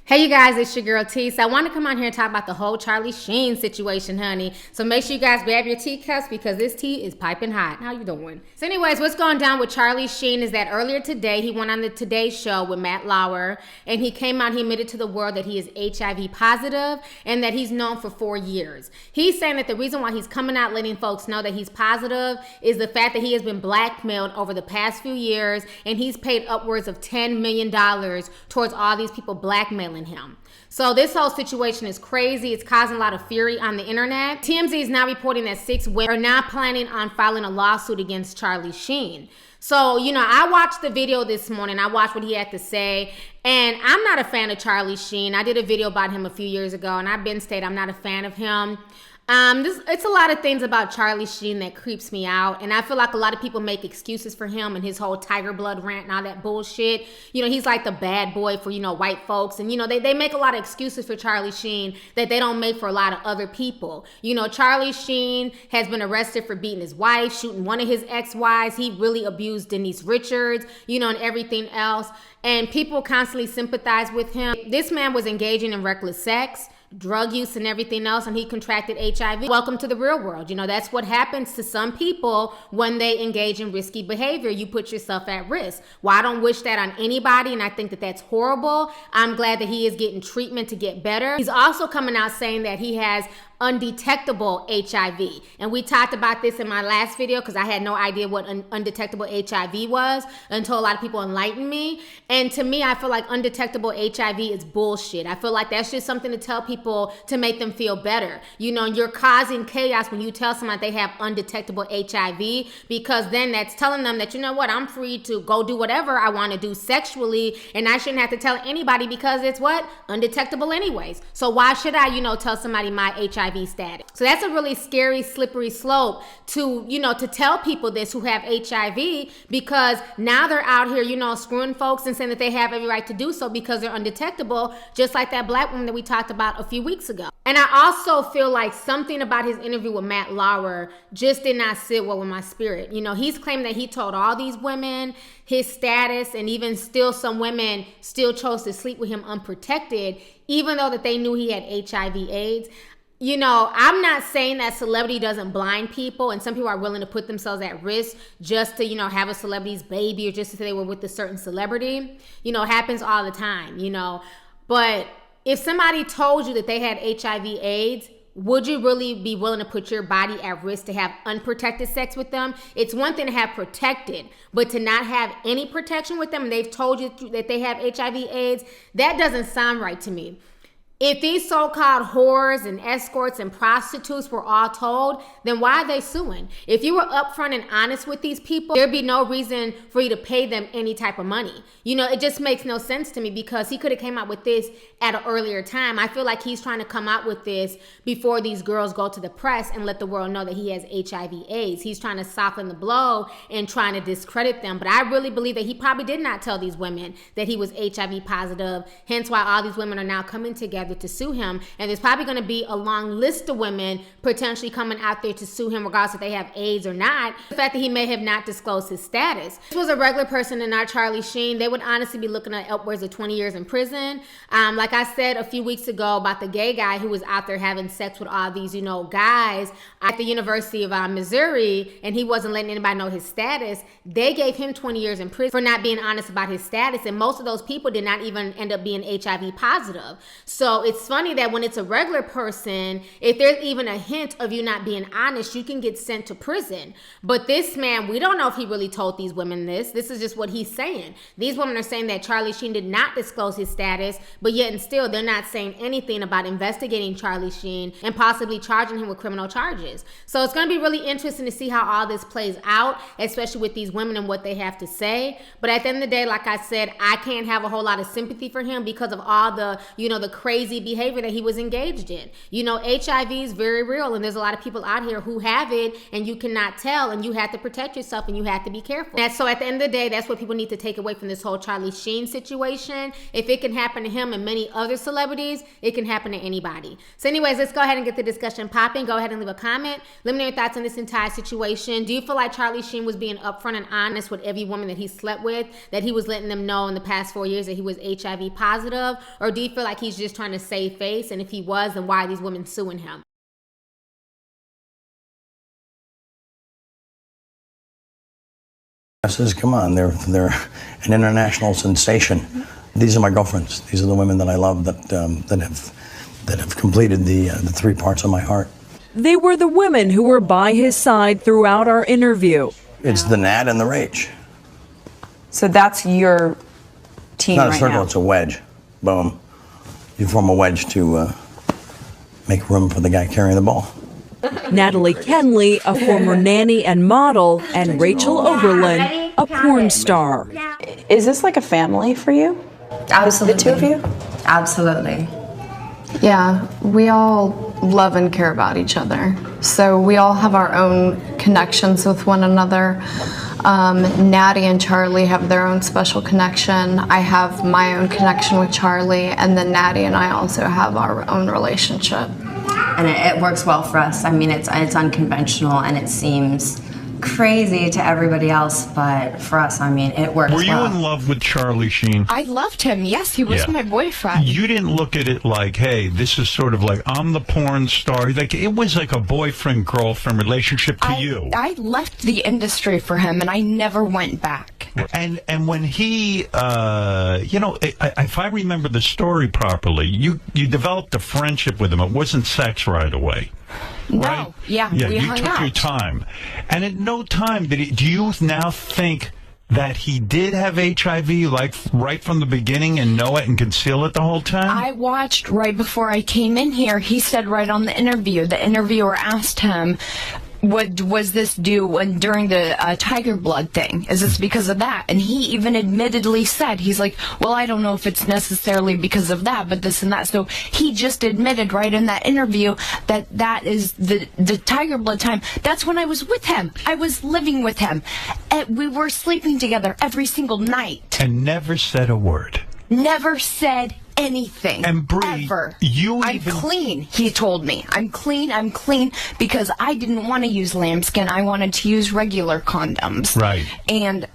Hey you guys, it's your girl T. So I want to come on here and talk about the whole Charlie Sheen situation, honey. So make sure you guys grab your teacups because this tea is piping hot. How you doing? So anyways, what's going down with Charlie Sheen is that earlier today, he went on the Today Show with Matt Lauer, and he came out, he admitted to the world that he is HIV positive and that he's known for 4 years. He's saying that the reason why he's coming out letting folks know that he's positive is the fact that he has been blackmailed over the past few years, and he's paid upwards of $10 million towards all these people blackmailing him. So this whole situation is crazy. It's causing a lot of fury on the internet. TMZ is now reporting that 6 women are now planning on filing a lawsuit against Charlie Sheen. So, I watched the video this morning. I watched what he had to say. And I'm not a fan of Charlie Sheen. I did a video about him a few years ago, and I've been stated I'm not a fan of him. It's a lot of things about Charlie Sheen that creeps me out, and I feel like a lot of people make excuses for him and his whole tiger blood rant and all that bullshit. He's like the bad boy for, white folks, and, they make a lot of excuses for Charlie Sheen that they don't make for a lot of other people. Charlie Sheen has been arrested for beating his wife, shooting one of his ex-wives. He really abused Denise Richards, and everything else, and people constantly sympathize with him. This man was engaging in reckless sex, drug use, and everything else, and he contracted HIV. Welcome to the real world. That's what happens to some people when they engage in risky behavior. You put yourself at risk. Well, I don't wish that on anybody, and I think that that's horrible. I'm glad that he is getting treatment to get better. He's also coming out saying that he has undetectable HIV. And we talked about this in my last video because I had no idea what undetectable HIV was until a lot of people enlightened me. And to me, I feel like undetectable HIV is bullshit. I feel like that's just something to tell people to make them feel better. You're causing chaos when you tell someone they have undetectable HIV, because then that's telling them that, I'm free to go do whatever I want to do sexually, and I shouldn't have to tell anybody because it's undetectable anyways. So why should I, tell somebody my HIV status? So that's a really scary, slippery slope to, to tell people this who have HIV, because now they're out here, screwing folks and saying that they have every right to do so because they're undetectable, just like that black woman that we talked about a few weeks ago. And I also feel like something about his interview with Matt Lauer just did not sit well with my spirit. He's claimed that he told all these women his status, and even still some women still chose to sleep with him unprotected, even though that they knew he had HIV/AIDS. I'm not saying that celebrity doesn't blind people, and some people are willing to put themselves at risk just to, have a celebrity's baby, or just to say they were with a certain celebrity. It happens all the time, But if somebody told you that they had HIV/AIDS, would you really be willing to put your body at risk to have unprotected sex with them? It's one thing to have protected, but to not have any protection with them, and they've told you that they have HIV/AIDS, that doesn't sound right to me. If these so-called whores and escorts and prostitutes were all told, then why are they suing? If you were upfront and honest with these people, there'd be no reason for you to pay them any type of money. It just makes no sense to me, because he could have came out with this at an earlier time. I feel like he's trying to come out with this before these girls go to the press and let the world know that he has HIV/AIDS. He's trying to soften the blow and trying to discredit them. But I really believe that he probably did not tell these women that he was HIV positive, hence why all these women are now coming together to sue him. And there's probably going to be a long list of women potentially coming out there to sue him, regardless if they have AIDS or not. The fact that he may have not disclosed his status. If this was a regular person and not Charlie Sheen, they would honestly be looking at upwards of 20 years in prison. Like I said a few weeks ago about the gay guy who was out there having sex with all these, guys at the University of Missouri, and he wasn't letting anybody know his status. They gave him 20 years in prison for not being honest about his status, and most of those people did not even end up being HIV positive. So it's funny that when it's a regular person, if there's even a hint of you not being honest, you can get sent to prison. But this man, we don't know if he really told these women this. This is just what he's saying. These women are saying that Charlie Sheen did not disclose his status, but yet and still they're not saying anything about investigating Charlie Sheen and possibly charging him with criminal charges. So it's going to be really interesting to see how all this plays out, especially with these women and what they have to say. But at the end of the day, like I said, I can't have a whole lot of sympathy for him because of all the, the crazy crazy behavior that he was engaged in. You know, HIV is very real, and there's a lot of people out here who have it, and you cannot tell, and you have to protect yourself, and you have to be careful. And so at the end of the day, that's what people need to take away from this whole Charlie Sheen situation. If it can happen to him and many other celebrities, it can happen to anybody. So anyways, let's go ahead and get the discussion popping. Go ahead and leave a comment. Let me know your thoughts on this entire situation. Do you feel like Charlie Sheen was being upfront and honest with every woman that he slept with, that he was letting them know in the past 4 years that he was HIV positive? Or do you feel like he's just trying to save face? And if he was, then why are these women suing him? Says, come on, they're an international sensation. These are my girlfriends. These are the women that I love that have completed the 3 parts of my heart. They were the women who were by his side throughout our interview. It's the Nat and the Rach. So that's your team right now? It's not a circle, it's a wedge. Boom. You form a wedge to make room for the guy carrying the ball. Natalie Kenley, a former nanny and model, and Rachel Oberlin, a porn star. Is this like a family for you? Absolutely. The two of you? Absolutely. Yeah, we all love and care about each other. So we all have our own connections with one another. Natty and Charlie have their own special connection. I have my own connection with Charlie, and then Natty and I also have our own relationship. And it works well for us. I mean, it's unconventional and it seems crazy to everybody else, but for us, I mean, it works well. Were you in love with Charlie Sheen? I loved him. Yes, he was my boyfriend. You didn't look at it like, hey, this is sort of like, I'm the porn star. Like, it was like a boyfriend-girlfriend relationship to you. I left the industry for him, and I never went back. And when he, if I remember the story properly, you developed a friendship with him. It wasn't sex right away. No, right? yeah, we you hung took out. your time. And at no time do you now think that he did have HIV, like, right from the beginning and know it and conceal it the whole time? I watched right before I came in here. He said right on the interview, the interviewer asked him, what was this due during the tiger blood thing? Is this because of that? And he even admittedly said, he's like, well, I don't know if it's necessarily because of that, but this and that. So he just admitted right in that interview that is the tiger blood time. That's when I was with him. I was living with him. And we were sleeping together every single night. And never said a word. Never said anything. And Bree, ever. I'm clean, he told me. I'm clean, because I didn't want to use lambskin. I wanted to use regular condoms. Right. And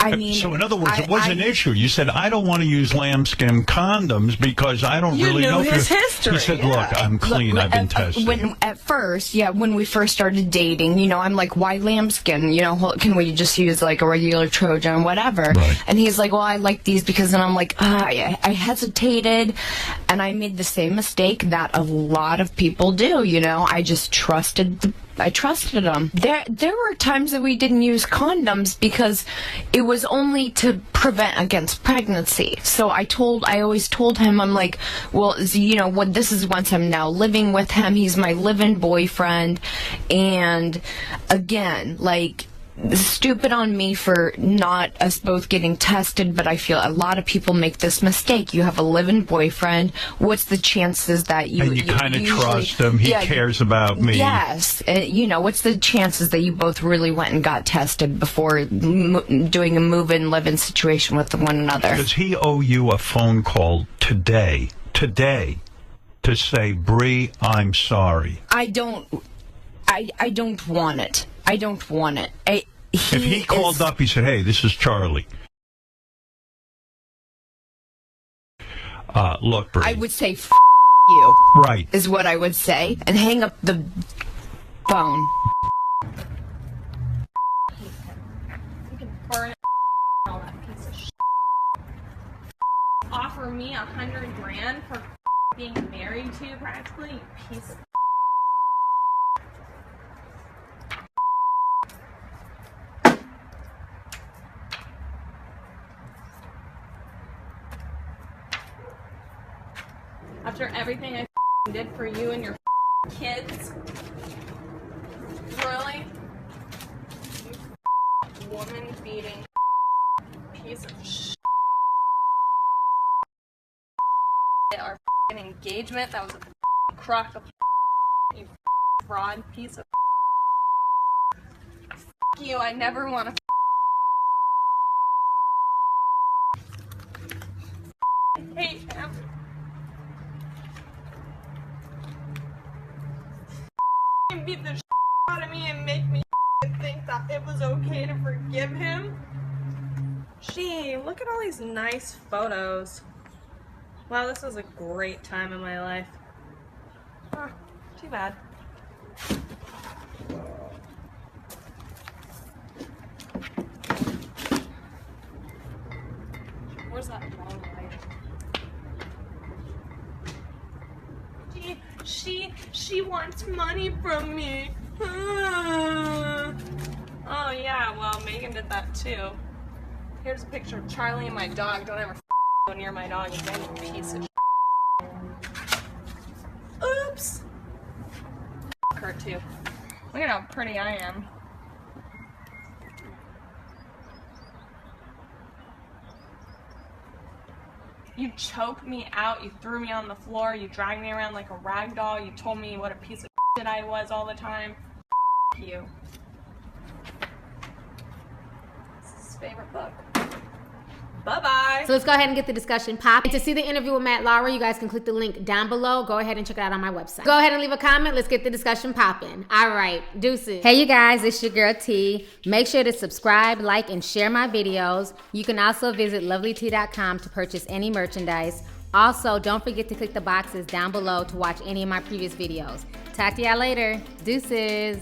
I mean, so in other words, it was an issue. You said, I don't want to use lambskin condoms because I don't really know. His history. He said, look, I'm clean. I've been tested. When we first started dating, I'm like, why lambskin? Can we just use like a regular Trojan, whatever? Right. And he's like, well, I like these because, and I'm like, I hesitated, and I made the same mistake that a lot of people do. I just trusted I trusted him. There were times that we didn't use condoms because it was only to prevent against pregnancy. So I always told him, I'm like, well, this is once I'm now living with him. He's my live-in boyfriend. And again, like, stupid on me for not us both getting tested, but I feel a lot of people make this mistake. You have a live-in boyfriend. What's the chances that you... And you kind of trust him. He cares about me. Yes. What's the chances that you both really went and got tested before doing a move-in, live-in situation with one another? Does he owe you a phone call today, to say, Bree, I'm sorry? I don't want it. I don't want it. If he called up, he said, hey, this is Charlie. Look, Bree. I would say, F you. Right. Is what I would say. And hang up the phone. You can burn all that piece of shit. Offer me $100,000 for being married to you practically, you piece of after everything I did for you and your kids. Really? You woman beating piece of shit. Our engagement. That was a crock of you fraud piece of you. I never want to hate him. Beat the out of me and make me think that it was okay to forgive him. Gee, look at all these nice photos. Wow, this was a great time in my life. Huh, too bad. Where's that long light? She wants money from me. Oh yeah, well Megan did that too. Here's a picture of Charlie and my dog. Don't ever go near my dog again, you piece of Oops. Her too. Look at how pretty I am. You choked me out, you threw me on the floor, you dragged me around like a rag doll, you told me what a piece of shit I was all the time. You. This is his favorite book. Bye-bye. So let's go ahead and get the discussion popping. To see the interview with Matt Lauer, you guys can click the link down below. Go ahead and check it out on my website. Go ahead and leave a comment. Let's get the discussion popping. All right, deuces. Hey, you guys, it's your girl T. Make sure to subscribe, like, and share my videos. You can also visit Lovelyti.com to purchase any merchandise. Also, don't forget to click the boxes down below to watch any of my previous videos. Talk to y'all later. Deuces.